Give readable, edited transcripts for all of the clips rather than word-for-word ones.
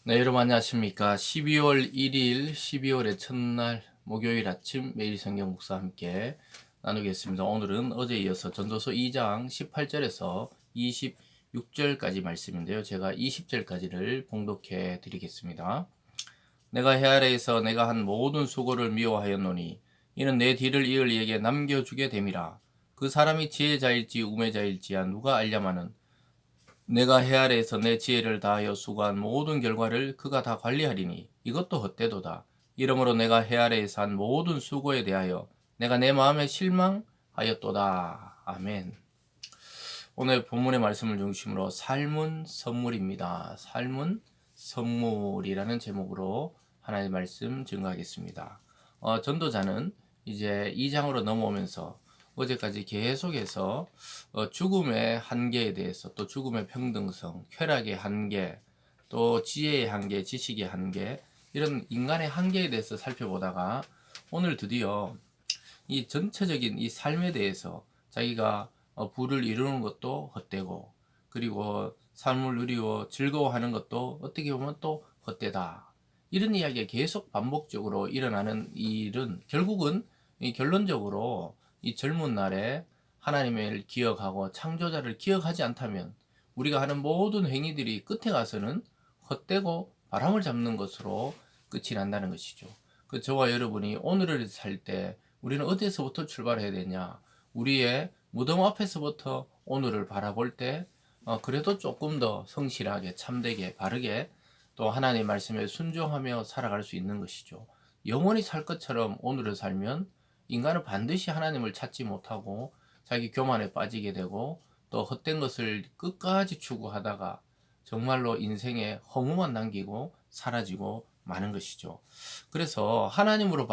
네, 여러분 안녕하십니까? 12월 1일, 12월의 첫날 목요일 아침 매일 성경 묵상 함께 나누겠습니다. 오늘은 어제에 이어서 전도서 2장 18절에서 26절까지 말씀인데요. 제가 20절까지를 봉독해 드리겠습니다. 내가 해 아래에서 내가 한 모든 수고를 미워하였노니 이는 내 뒤를 이을 이에게 남겨주게 됨이라. 그 사람이 지혜자일지 우매자일지야 누가 알려마는 내가 해 아래에서 내 지혜를 다하여 수고한 모든 결과를 그가 다 관리하리니 이것도 헛되도다. 이러므로 내가 해 아래에서 한 모든 수고에 대하여 내가 내 마음에 실망하였도다. 아멘. 오늘 본문의 말씀을 중심으로 삶은 선물입니다. 삶은 선물이라는 제목으로 하나님의 말씀 증거하겠습니다. 전도자는 이제 2장으로 넘어오면서 어제까지 계속해서 죽음의 한계에 대해서, 또 죽음의 평등성, 쾌락의 한계, 또 지혜의 한계, 지식의 한계, 이런 인간의 한계에 대해서 살펴보다가 오늘 드디어 이 전체적인 이 삶에 대해서 자기가 부를 이루는 것도 헛되고, 그리고 삶을 누리고 즐거워하는 것도 어떻게 보면 또 헛되다. 이런 이야기가 계속 반복적으로 일어나는 일은 결국은 이 결론적으로 이 젊은 날에 하나님을 기억하고 창조자를 기억하지 않다면 우리가 하는 모든 행위들이 끝에 가서는 헛되고 바람을 잡는 것으로 끝이 난다는 것이죠. 그 저와 여러분이 오늘을 살 때 우리는 어디에서부터 출발해야 되냐? 우리의 무덤 앞에서부터 오늘을 바라볼 때 그래도 조금 더 성실하게, 참되게, 바르게 또 하나님의 말씀에 순종하며 살아갈 수 있는 것이죠. 영원히 살 것처럼 오늘을 살면 인간은 반드시 하나님을 찾지 못하고 자기 교만에 빠지게 되고 또 헛된 것을 끝까지 추구하다가 정말로 인생에 허무만 남기고 사라지고 마는 것이죠. 그래서 하나님으로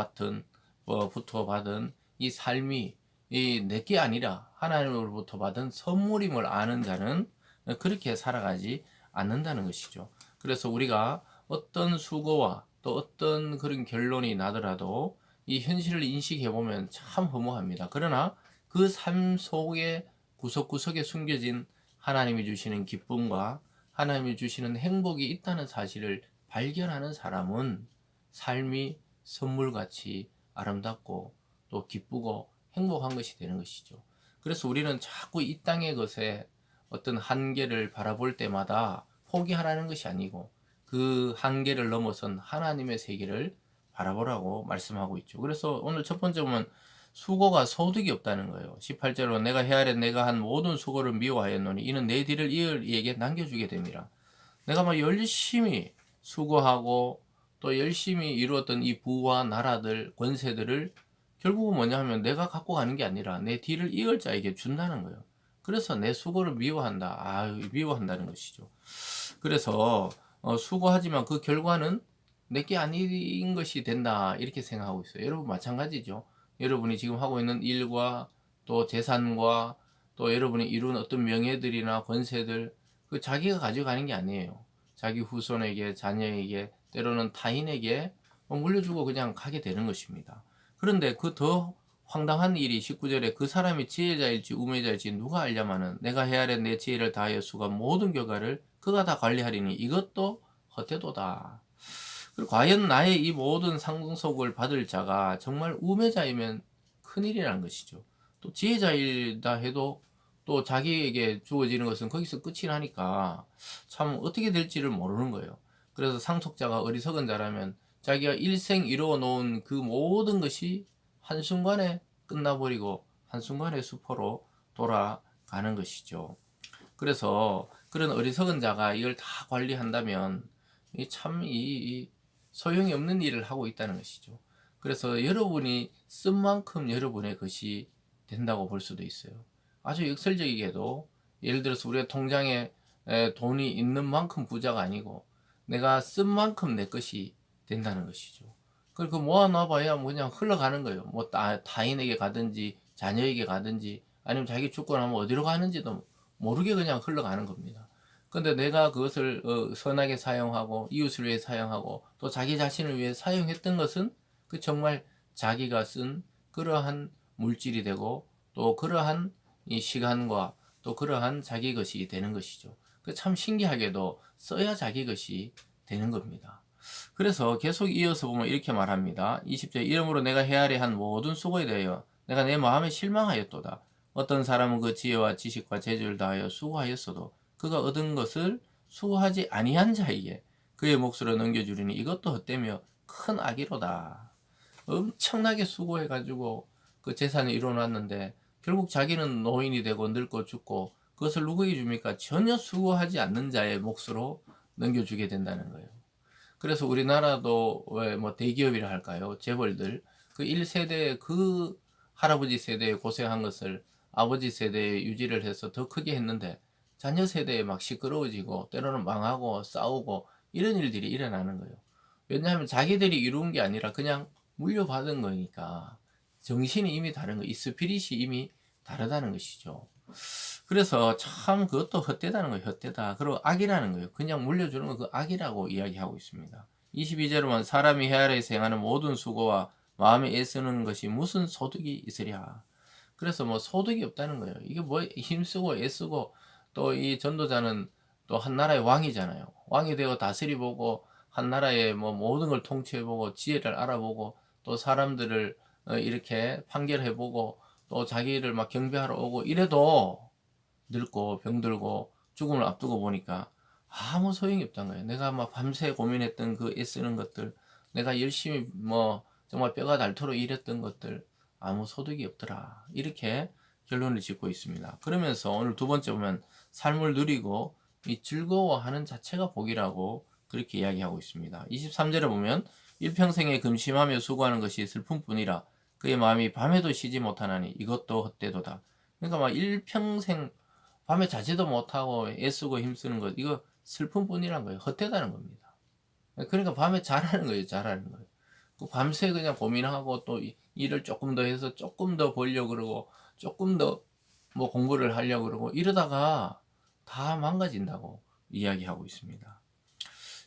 부터 받은 이 삶이 이 내게 아니라 하나님으로부터 받은 선물임을 아는 자는 그렇게 살아가지 않는다는 것이죠. 그래서 우리가 어떤 수고와 또 어떤 그런 결론이 나더라도 이 현실을 인식해 보면 참 허무합니다. 그러나 그 삶 속에 구석구석에 숨겨진 하나님이 주시는 기쁨과 하나님이 주시는 행복이 있다는 사실을 발견하는 사람은 삶이 선물같이 아름답고 또 기쁘고 행복한 것이 되는 것이죠. 그래서 우리는 자꾸 이 땅의 것에 어떤 한계를 바라볼 때마다 포기하라는 것이 아니고 그 한계를 넘어선 하나님의 세계를 바라보라고 말씀하고 있죠. 그래서 오늘 첫 번째 보면 수고가 소득이 없다는 거예요. 18절로 내가 헤아려 내가 한 모든 수고를 미워하였노니 이는 내 뒤를 이을 이에게 남겨주게 됨이라. 내가 막 열심히 수고하고 또 열심히 이루었던 이 부와 나라들, 권세들을 결국은 뭐냐 하면 내가 갖고 가는 게 아니라 내 뒤를 이을 자에게 준다는 거예요. 그래서 내 수고를 미워한다. 미워한다는 것이죠. 그래서 수고하지만 그 결과는 내게 아닌 것이 된다. 이렇게 생각하고 있어요. 여러분 마찬가지죠. 여러분이 지금 하고 있는 일과 또 재산과 또 여러분이 이룬 어떤 명예들이나 권세들, 그 자기가 가져가는 게 아니에요. 자기 후손에게, 자녀에게, 때로는 타인에게 물려주고 그냥 가게 되는 것입니다. 그런데 그 더 황당한 일이 19절에 그 사람이 지혜자일지 우매자일지 누가 알냐마는 내가 헤아려 내 지혜를 다하여 수가 모든 결과를 그가 다 관리하리니 이것도 헛되도다. 그리고 과연 나의 이 모든 상속을 받을 자가 정말 우매자이면 큰일이라는 것이죠. 또 지혜자이다 해도 또 자기에게 주어지는 것은 거기서 끝이 나니까 참 어떻게 될지를 모르는 거예요. 그래서 상속자가 어리석은 자라면 자기가 일생 이루어 놓은 그 모든 것이 한순간에 끝나버리고 한순간에 수포로 돌아가는 것이죠. 그래서 그런 어리석은 자가 이걸 다 관리한다면 이 소용이 없는 일을 하고 있다는 것이죠. 그래서 여러분이 쓴 만큼 여러분의 것이 된다고 볼 수도 있어요. 아주 역설적이게도 예를 들어서 우리가 통장에 돈이 있는 만큼 부자가 아니고 내가 쓴 만큼 내 것이 된다는 것이죠. 그리고 모아놔봐야 뭐 그냥 흘러가는 거예요. 뭐 타인에게 가든지 자녀에게 가든지 아니면 자기 죽고 나면 어디로 가는지도 모르게 그냥 흘러가는 겁니다. 근데 내가 그것을 선하게 사용하고 이웃을 위해 사용하고 또 자기 자신을 위해 사용했던 것은 그 정말 자기가 쓴 그러한 물질이 되고 또 그러한 이 시간과 또 그러한 자기 것이 되는 것이죠. 그 참 신기하게도 써야 자기 것이 되는 겁니다. 그래서 계속 이어서 보면 이렇게 말합니다. 20절 이러므로 내가 헤아려 한 모든 수고에 대하여 내가 내 마음에 실망하였도다. 어떤 사람은 그 지혜와 지식과 재주를 다하여 수고하였어도 그가 얻은 것을 수고하지 아니한 자에게 그의 몫으로 넘겨주리니 이것도 헛되며 큰 악이로다. 엄청나게 수고해가지고 그 재산을 이뤄놨는데 결국 자기는 노인이 되고 늙고 죽고 그것을 누구에게 줍니까? 전혀 수고하지 않는 자의 몫으로 넘겨주게 된다는 거예요. 그래서 우리나라도 왜 뭐 대기업이라 할까요? 재벌들 그 1세대 그 할아버지 세대에 고생한 것을 아버지 세대에 유지를 해서 더 크게 했는데 자녀 세대에 막 시끄러워지고 때로는 망하고 싸우고 이런 일들이 일어나는 거예요. 왜냐하면 자기들이 이룬 게 아니라 그냥 물려받은 거니까 정신이 이미 다른 거, 이 스피릿이 이미 다르다는 것이죠. 그래서 참 그것도 헛되다는 거예요. 헛되다. 그리고 악이라는 거예요. 그냥 물려주는 거 그 악이라고 이야기하고 있습니다. 22절은 사람이 헤아려서 행하는 모든 수고와 마음에 애쓰는 것이 무슨 소득이 있으랴. 그래서 뭐 소득이 없다는 거예요. 이게 뭐 힘쓰고 애쓰고 또 이 전도자는 또 한 나라의 왕이잖아요. 왕이 되어 다스리보고 한 나라의 뭐 모든 걸 통치해보고 지혜를 알아보고 또 사람들을 이렇게 판결해보고 또 자기를 막 경배하러 오고 이래도 늙고 병들고 죽음을 앞두고 보니까 아무 소용이 없단 거예요. 내가 막 밤새 고민했던 그 애쓰는 것들, 내가 열심히 뭐 정말 뼈가 닳도록 일했던 것들 아무 소득이 없더라. 이렇게 결론을 짓고 있습니다. 그러면서 오늘 두 번째 보면 삶을 누리고 이 즐거워하는 자체가 복이라고 그렇게 이야기하고 있습니다. 23절에 보면 일평생에 금심하며 수고하는 것이 슬픔뿐이라 그의 마음이 밤에도 쉬지 못하나니 이것도 헛되도다. 그러니까 막 일평생 밤에 자지도 못하고 애쓰고 힘쓰는 것 이거 슬픔뿐이란 거예요. 헛되다는 겁니다. 그러니까 밤에 잘하는 거예요. 잘하는 거예요. 밤새 그냥 고민하고 또 일을 조금 더 해서 조금 더 벌려고 그러고 조금 더 뭐 공부를 하려고 그러고 이러다가 다 망가진다고 이야기하고 있습니다.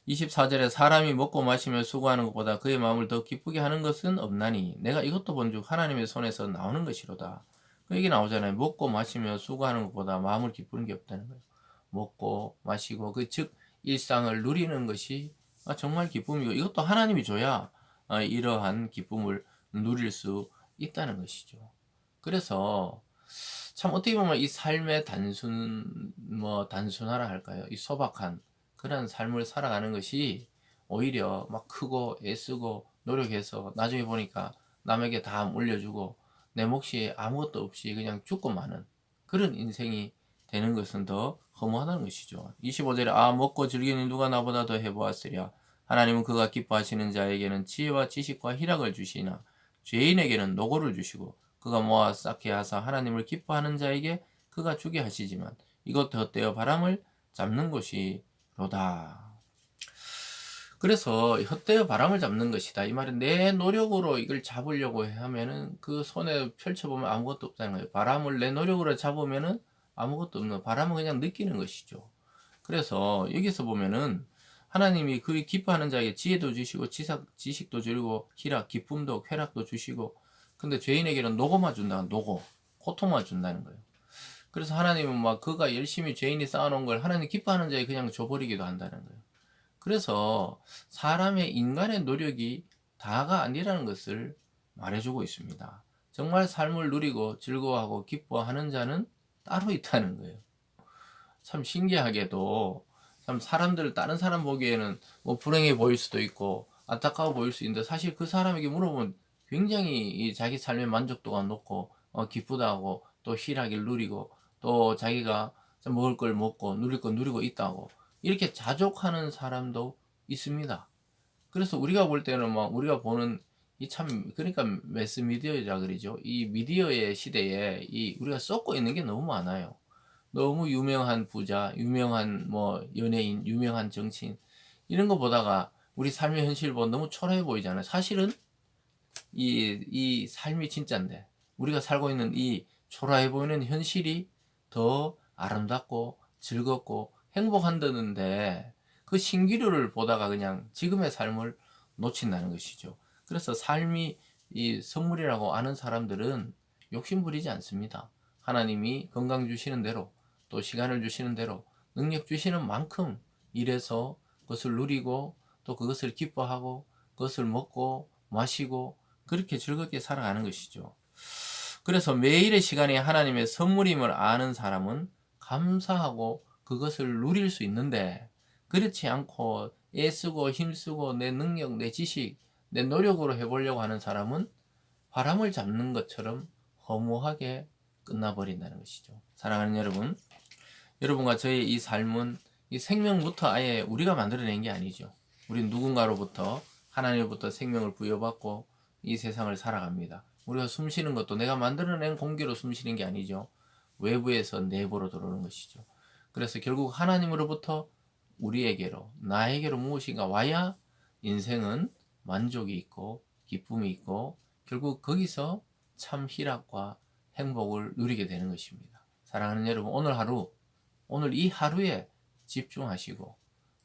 24절에 사람이 먹고 마시며 수고하는 것보다 그의 마음을 더 기쁘게 하는 것은 없나니 내가 이것도 본즉 하나님의 손에서 나오는 것이로다. 그 얘기 나오잖아요. 먹고 마시며 수고하는 것보다 마음을 기쁘는 게 없다는 거예요. 먹고 마시고 그 즉 일상을 누리는 것이 정말 기쁨이고 이것도 하나님이 줘야 이러한 기쁨을 누릴 수 있다는 것이죠. 그래서 참 어떻게 보면 이 삶의 단순하라 할까요? 이 소박한 그런 삶을 살아가는 것이 오히려 막 크고 애쓰고 노력해서 나중에 보니까 남에게 다 물려주고 내 몫이 아무것도 없이 그냥 죽고 마는 그런 인생이 되는 것은 더 허무하다는 것이죠. 25절에 먹고 즐기는 누가 나보다 더 해보았으랴. 하나님은 그가 기뻐하시는 자에게는 지혜와 지식과 희락을 주시나 죄인에게는 노고를 주시고 그가 모아 쌓게 하사 하나님을 기뻐하는 자에게 그가 주게 하시지만 이것도 헛되어 바람을 잡는 것이로다. 그래서 헛되어 바람을 잡는 것이다. 이 말은 내 노력으로 이걸 잡으려고 하면은 그 손에 펼쳐보면 아무것도 없다는 거예요. 바람을 내 노력으로 잡으면은 아무것도 없는 바람은 그냥 느끼는 것이죠. 그래서 여기서 보면은 하나님이 그 기뻐하는 자에게 지혜도 주시고 지식도 주시고 희락, 기쁨도 쾌락도 주시고 근데 죄인에게는 노고만 준다. 노고, 고통만 준다는 거예요. 그래서 하나님은 막 그가 열심히 죄인이 쌓아놓은 걸 하나님 기뻐하는 자에 그냥 줘버리기도 한다는 거예요. 그래서 사람의 인간의 노력이 다가 아니라는 것을 말해주고 있습니다. 정말 삶을 누리고 즐거워하고 기뻐하는 자는 따로 있다는 거예요. 참 신기하게도 참 다른 사람 보기에는 뭐 불행해 보일 수도 있고 안타까워 보일 수 있는데 사실 그 사람에게 물어보면 굉장히 이 자기 삶의 만족도가 높고 기쁘다고 또 희락을 누리고 또 자기가 먹을 걸 먹고 누릴 걸 누리고 있다고 이렇게 자족하는 사람도 있습니다. 그래서 우리가 볼 때는 막 우리가 보는 이 참 그러니까 매스미디어라 그러죠. 이 미디어의 시대에 이 우리가 쏟고 있는 게 너무 많아요. 너무 유명한 부자, 유명한 뭐 연예인, 유명한 정치인 이런 거 보다가 우리 삶의 현실을 보면 너무 초라해 보이잖아요. 사실은 이 삶이 진짜인데 우리가 살고 있는 이 초라해 보이는 현실이 더 아름답고 즐겁고 행복한다는데 그 신기루를 보다가 그냥 지금의 삶을 놓친다는 것이죠. 그래서 삶이 이 선물이라고 아는 사람들은 욕심 부리지 않습니다. 하나님이 건강 주시는 대로 또 시간을 주시는 대로 능력 주시는 만큼 일해서 그것을 누리고 또 그것을 기뻐하고 그것을 먹고 마시고 그렇게 즐겁게 살아가는 것이죠. 그래서 매일의 시간이 하나님의 선물임을 아는 사람은 감사하고 그것을 누릴 수 있는데, 그렇지 않고 애쓰고 힘쓰고 내 능력, 내 지식, 내 노력으로 해보려고 하는 사람은 바람을 잡는 것처럼 허무하게 끝나버린다는 것이죠. 사랑하는 여러분, 여러분과 저의 이 삶은 이 생명부터 아예 우리가 만들어낸 게 아니죠. 우린 누군가로부터, 하나님으로부터 생명을 부여받고 이 세상을 살아갑니다. 우리가 숨 쉬는 것도 내가 만들어낸 공기로 숨 쉬는 게 아니죠. 외부에서 내부로 들어오는 것이죠. 그래서 결국 하나님으로부터 우리에게로, 나에게로 무엇인가 와야 인생은 만족이 있고 기쁨이 있고 결국 거기서 참 희락과 행복을 누리게 되는 것입니다. 사랑하는 여러분, 오늘 이 하루에 집중하시고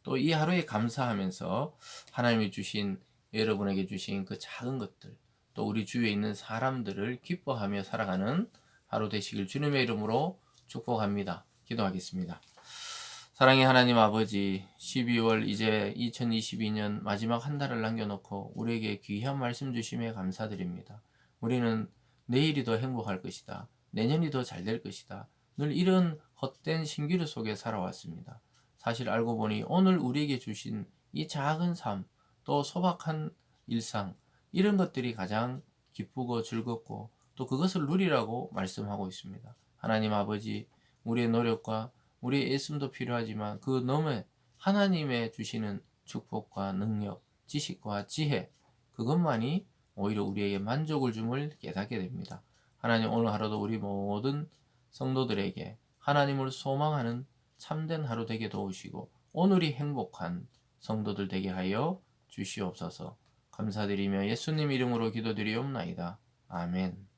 또 이 하루에 감사하면서 하나님이 주신, 여러분에게 주신 그 작은 것들, 또 우리 주위에 있는 사람들을 기뻐하며 살아가는 하루 되시길 주님의 이름으로 축복합니다. 기도하겠습니다. 사랑의 하나님 아버지, 12월 이제 2022년 마지막 한 달을 남겨놓고 우리에게 귀한 말씀 주심에 감사드립니다. 우리는 내일이 더 행복할 것이다, 내년이 더 잘 될 것이다, 늘 이런 헛된 신기루 속에 살아왔습니다. 사실 알고 보니 오늘 우리에게 주신 이 작은 삶, 또 소박한 일상, 이런 것들이 가장 기쁘고 즐겁고 또 그것을 누리라고 말씀하고 있습니다. 하나님 아버지, 우리의 노력과 우리의 애씀도 필요하지만 그 너머에 하나님의 주시는 축복과 능력, 지식과 지혜, 그것만이 오히려 우리에게 만족을 줌을 깨닫게 됩니다. 하나님, 오늘 하루도 우리 모든 성도들에게 하나님을 소망하는 참된 하루 되게 도우시고 오늘이 행복한 성도들 되게 하여 주시옵소서. 감사드리며 예수님 이름으로 기도드리옵나이다. 아멘.